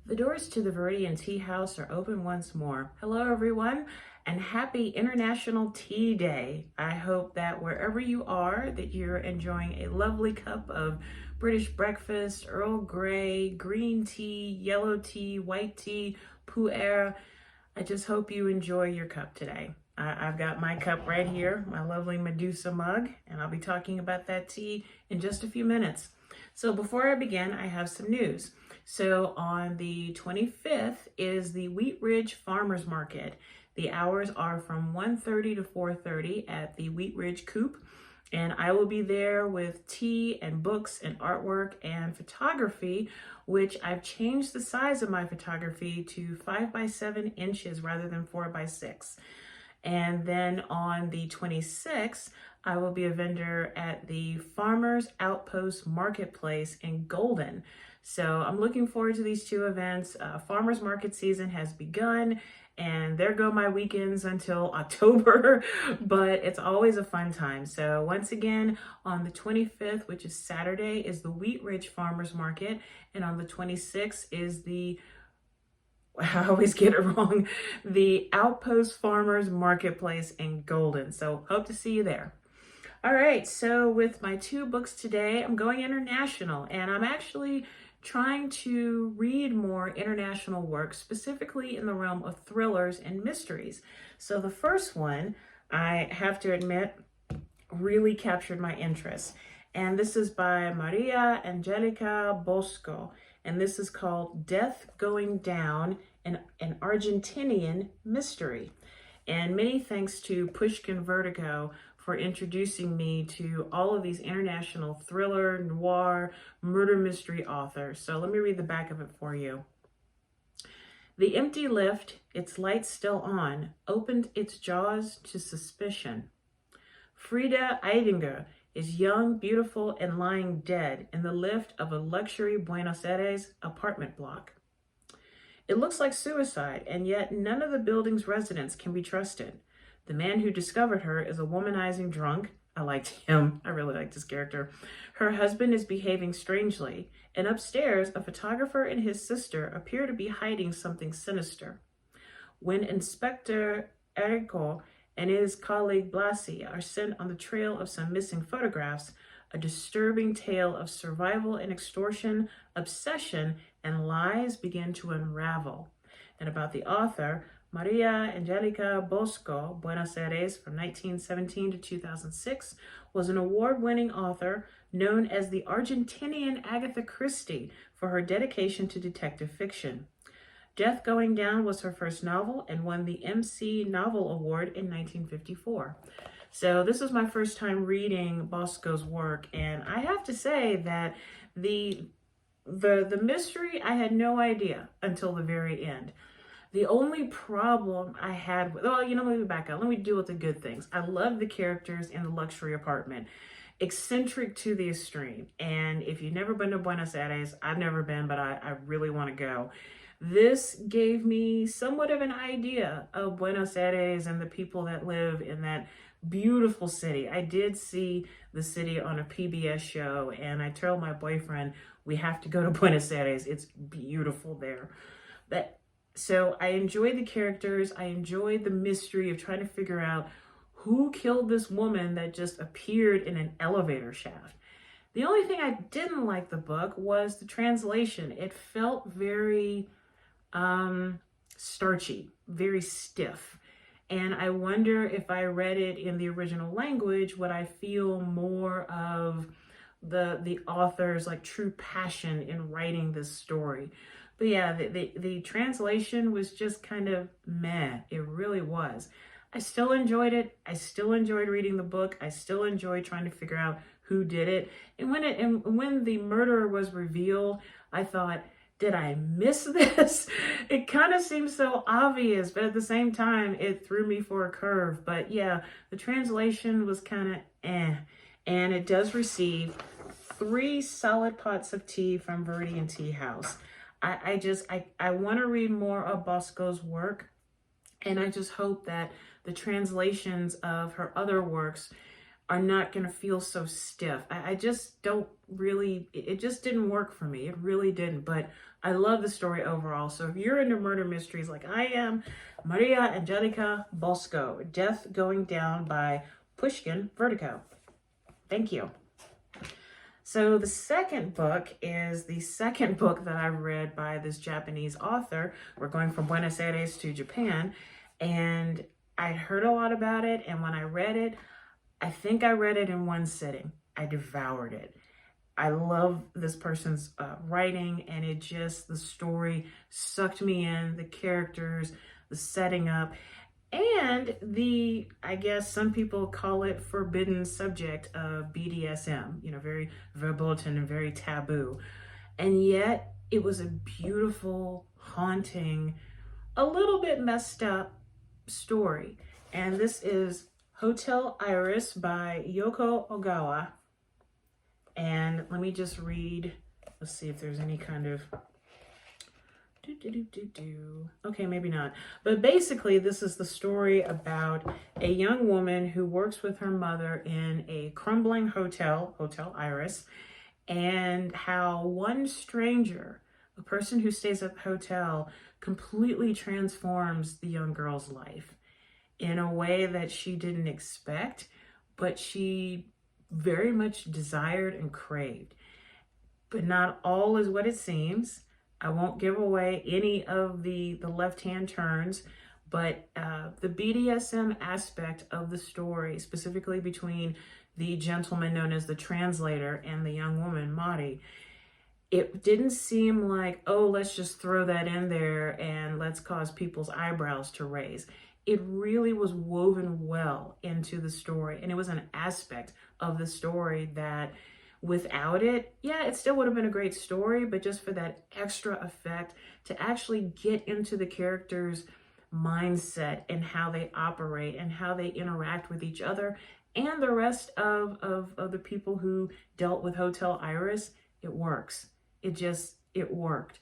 The doors to the Viridian Tea House are open once more. Hello, everyone, and happy International Tea Day. I hope that wherever you are, that you're enjoying a lovely cup of British breakfast, Earl Grey, green tea, yellow tea, white tea, pu'er. I just hope you enjoy your cup today. I've got my cup right here, my lovely Medusa mug, and I'll be talking about that tea in just a few minutes. So before I begin, I have some news. So on the 25th is the Wheat Ridge Farmers Market. The hours are from 1:30 to 4:30 at the Wheat Ridge Coop. And I will be there with tea and books and artwork and photography, which I've changed the size of my photography to 5 by 7 inches rather than 4 by 6. And then on the 26th, I will be a vendor at the Farmers Outpost Marketplace in Golden. So I'm looking forward to these two events. Farmers market season has begun, and there go my weekends until October, but it's always a fun time. So once again, on the 25th, which is Saturday, is the Wheat Ridge Farmers Market, and on the 26th is I always get it wrong, the Outpost Farmers Marketplace in Golden. So hope to see you there. All right, so with my two books today, I'm going international, and I'm actually trying to read more international works, specifically in the realm of thrillers and mysteries. So the first one, I have to admit, really captured my interest. And this is by Maria Angelia Bosco. And this is called Death Going Down, an Argentinian Mystery. And many thanks to Pushkin Vertigo for introducing me to all of these international thriller, noir, murder mystery authors. So let me read the back of it for you. The empty lift, its lights still on, opened its jaws to suspicion. Frida Eidinger is young, beautiful, and lying dead in the lift of a luxury Buenos Aires apartment block. It looks like suicide, and yet none of the building's residents can be trusted. The man who discovered her is a womanizing drunk. I liked him. I really liked his character. Her husband is behaving strangely, and upstairs, a photographer and his sister appear to be hiding something sinister. When Inspector Errico and his colleague Blasi are sent on the trail of some missing photographs, a disturbing tale of survival and extortion, obsession, and lies begin to unravel. And about the author, Maria Angelia Bosco, Buenos Aires from 1917 to 2006, was an award-winning author known as the Argentinian Agatha Christie for her dedication to detective fiction. Death Going Down was her first novel and won the MC Novel Award in 1954. So this is my first time reading Bosco's work, and I have to say that the mystery, I had no idea until the very end. The only problem I had with, let me back up. Let me deal with the good things. I love the characters in the luxury apartment. Eccentric to the extreme. And if you've never been to Buenos Aires, I've never been, but I really want to go. This gave me somewhat of an idea of Buenos Aires and the people that live in that beautiful city. I did see the city on a PBS show, and I told my boyfriend, we have to go to Buenos Aires. It's beautiful there. So I enjoyed the characters. I enjoyed the mystery of trying to figure out who killed this woman that just appeared in an elevator shaft. The only thing I didn't like the book was the translation. It felt very starchy, very stiff. And I wonder if I read it in the original language, would I feel more of the author's like true passion in writing this story. But yeah, the translation was just kind of meh. It really was. I still enjoyed it. I still enjoyed reading the book. I still enjoyed trying to figure out who did it. And when the murderer was revealed, I thought, did I miss this? It kind of seems so obvious, but at the same time, it threw me for a curve. But yeah, the translation was kind of eh. And it does receive 3 solid pots of tea from Viridian Tea House. I want to read more of Bosco's work, and I just hope that the translations of her other works are not going to feel so stiff. I just don't really, it just didn't work for me. It really didn't. But I love the story overall. So if you're into murder mysteries like I am, Maria Angelia Bosco, Death Going Down by Pushkin Vertigo. Thank you. So the second book is the second book that I read by this Japanese author. We're going from Buenos Aires to Japan, and I'd heard a lot about it, and when I read it, I think I read it in one sitting. I devoured it. I love this person's writing, and it just, the story sucked me in, the characters, the setting up, and the, I guess some people call it forbidden subject of BDSM, you know, very verboten and very taboo. And yet it was a beautiful, haunting, a little bit messed up story. And this is Hotel Iris by Yoko Ogawa. And let me just read, let's see if there's any kind of, okay, maybe not. But basically, this is the story about a young woman who works with her mother in a crumbling hotel, Hotel Iris, and how one stranger, a person who stays at the hotel, completely transforms the young girl's life in a way that she didn't expect, but she very much desired and craved. But not all is what it seems. I won't give away any of the left-hand turns, but the BDSM aspect of the story, specifically between the gentleman known as the translator and the young woman, Mari, it didn't seem like, oh, let's just throw that in there and let's cause people's eyebrows to raise. It really was woven well into the story, and it was an aspect of the story that without it, yeah, it still would have been a great story, but just for that extra effect to actually get into the characters' mindset and how they operate and how they interact with each other and the rest of the people who dealt with Hotel Iris, it works. It worked.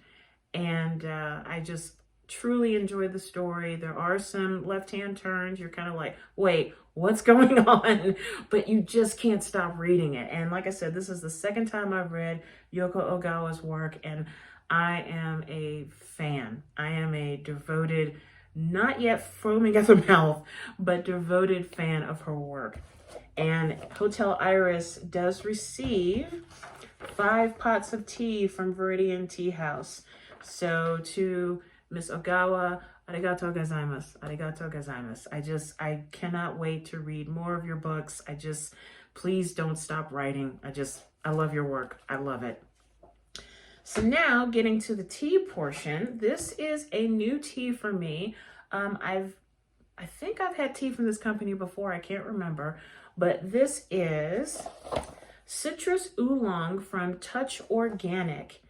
And I just truly enjoyed the story. There are some left-hand turns. You're kind of like, wait, what's going on? But you just can't stop reading it. And like I said, this is the second time I've read Yoko Ogawa's work, and I am a fan. I am a devoted, not yet foaming at the mouth, but devoted fan of her work. And Hotel Iris does receive 5 pots of tea from Viridian Tea House. So to Miss Ogawa, arigatou gozaimasu, arigatou gozaimasu. I cannot wait to read more of your books. Please don't stop writing. I love your work. I love it. So now getting to the tea portion, this is a new tea for me. I think I've had tea from this company before. I can't remember, but this is Citrus Oolong from Touch Organic.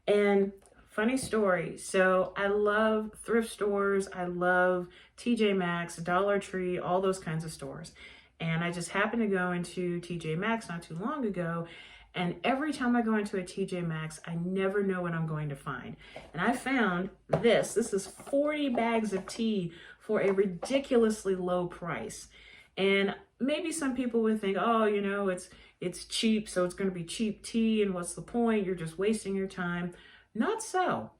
And funny story. So I love thrift stores. I love TJ Maxx, Dollar Tree, all those kinds of stores. And I just happened to go into TJ Maxx not too long ago. And every time I go into a TJ Maxx, I never know what I'm going to find. And I found this. This is 40 bags of tea for a ridiculously low price. And maybe some people would think, oh, you know, it's cheap, so it's going to be cheap tea. And what's the point? You're just wasting your time. Not so.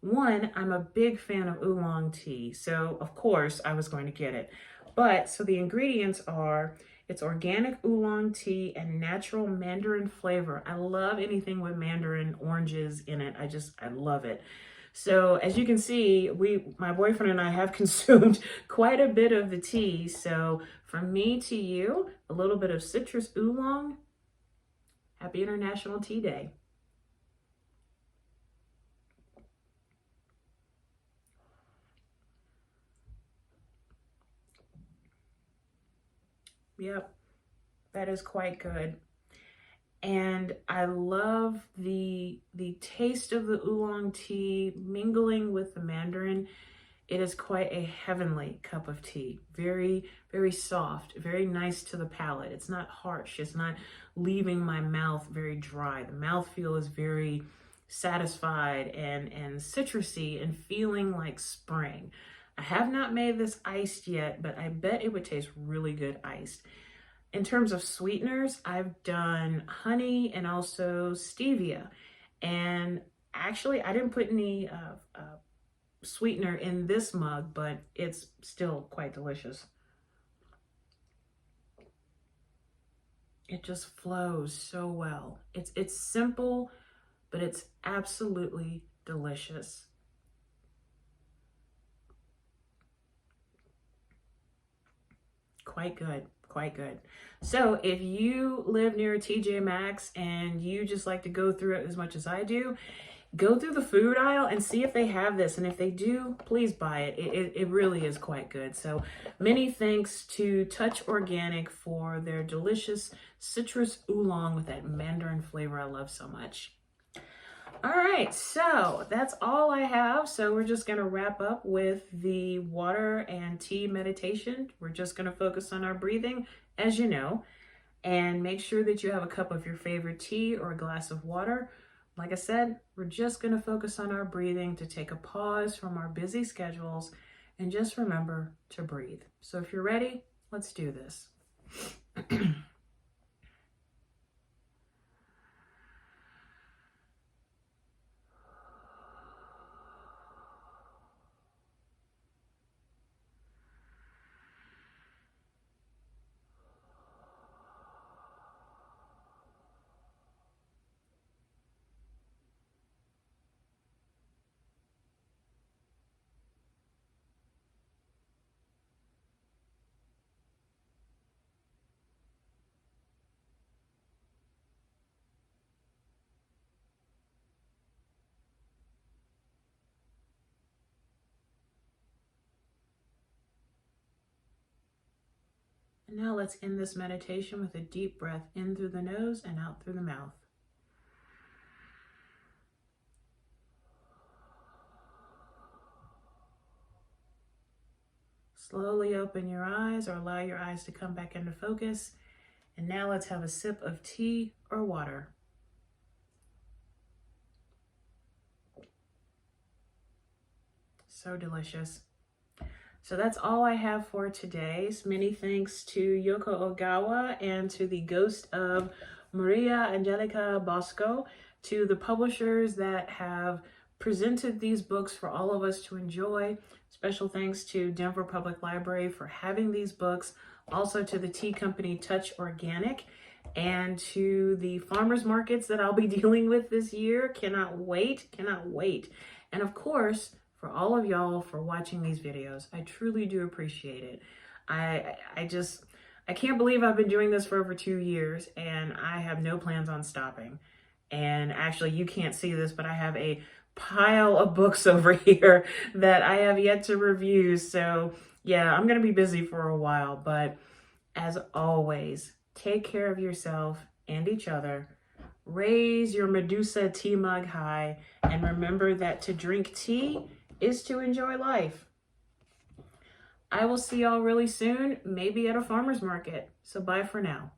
One, I'm a big fan of oolong tea, so of course I was going to get it. But, so the ingredients are, it's organic oolong tea and natural mandarin flavor. I love anything with mandarin oranges in it. I love it. So as you can see, my boyfriend and I have consumed quite a bit of the tea. So from me to you, a little bit of citrus oolong. Happy International Tea Day. Yep, that is quite good. And I love the taste of the oolong tea mingling with the mandarin. It is quite a heavenly cup of tea. Very, very soft, very nice to the palate. It's not harsh. It's not leaving my mouth very dry. The mouthfeel is very satisfied and citrusy and feeling like spring. I have not made this iced yet, but I bet it would taste really good iced. In terms of sweeteners, I've done honey and also stevia. And actually, I didn't put any sweetener in this mug, but it's still quite delicious. It just flows so well. It's simple, but it's absolutely delicious. Quite good, quite good. So if you live near a TJ Maxx and you just like to go through it as much as I do, go through the food aisle and see if they have this. And if they do, please buy it. It really is quite good. So many thanks to Touch Organic for their delicious citrus oolong with that mandarin flavor I love so much. All right, so that's all I have. So we're just gonna wrap up with the water and tea meditation. We're just gonna focus on our breathing, as you know, and make sure that you have a cup of your favorite tea or a glass of water. Like I said, we're just gonna focus on our breathing to take a pause from our busy schedules and just remember to breathe. So if you're ready, let's do this. And now let's end this meditation with a deep breath in through the nose and out through the mouth. Slowly open your eyes or allow your eyes to come back into focus. And now let's have a sip of tea or water. So delicious. So that's all I have for today. Many thanks to Yoko Ogawa and to the ghost of Maria Angelia Bosco, to the publishers that have presented these books for all of us to enjoy. Special thanks to Denver Public Library for having these books. Also to the tea company Touch Organic, and to the farmers markets that I'll be dealing with this year. Cannot wait, cannot wait. And of course, for all of y'all for watching these videos. I truly do appreciate it. I can't believe I've been doing this for over 2 years and I have no plans on stopping. And actually, you can't see this, but I have a pile of books over here that I have yet to review. So yeah, I'm gonna be busy for a while, but as always, take care of yourself and each other. Raise your Medusa tea mug high, and remember that to drink tea is to enjoy life. I will see y'all really soon, maybe at a farmer's market. So bye for now.